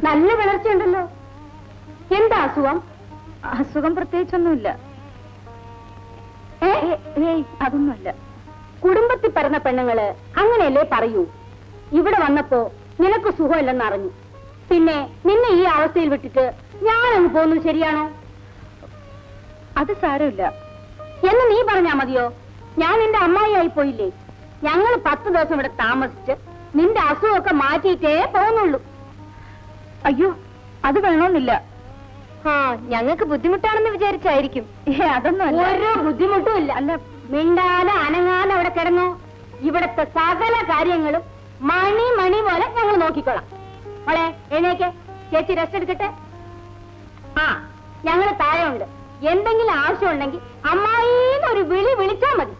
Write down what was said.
നല്ല വളർച്ചയുണ്ടല്ലോ. എന്താ അസുഖം? അസുഖം പ്രത്യേകിച്ചൊന്നുമില്ല. അതൊന്നുമല്ല. കുടുംബത്തിൽ പറഞ്ഞ പെണ്ണുങ്ങള് അങ്ങനെയല്ലേ പറയൂ. ഇവിടെ വന്നപ്പോ നിനക്ക് സുഖമില്ലെന്ന് അറിഞ്ഞു. പിന്നെ നിന്നെ ഈ അവസ്ഥയിൽ വിട്ടിട്ട് ഞാനങ്ങ് പോകുന്നത് ശരിയാണോ? അത് സാരമില്ല എന്ന് നീ പറഞ്ഞാ മതിയോ? ഞാൻ നിന്റെ അമ്മായിയായി പോയില്ലേ? ഞങ്ങൾ 10 ദിവസം ഇവിടെ താമസിച്ച് നിന്റെ അസുഖമൊക്കെ മാറ്റിയിട്ടേ പോകുന്നുള്ളൂ. അയ്യോ, അത് വേണമെന്നില്ല. ഞങ്ങൾക്ക് ബുദ്ധിമുട്ടാണെന്ന് വിചാരിച്ചായിരിക്കും. അതൊന്നും ഓരോ ബുദ്ധിമുട്ടും ഇല്ല. അല്ല, മിണ്ടാതെ അനങ്ങാതെ അവിടെ കിടന്നു. ഇവിടത്തെ സകല കാര്യങ്ങളും മണി പോലെ ഞങ്ങൾ നോക്കിക്കോളാം. മോളെ എഴുന്നേക്ക്, ചേച്ചി റെസ്റ്റ് എടുക്കട്ടെ. ഞങ്ങൾ താഴെ ഉണ്ട്. എന്തെങ്കിലും ആവശ്യമുണ്ടെങ്കിൽ അമ്മായിന്ന് ഒരു വിളി വിളിച്ചാൽ മതി.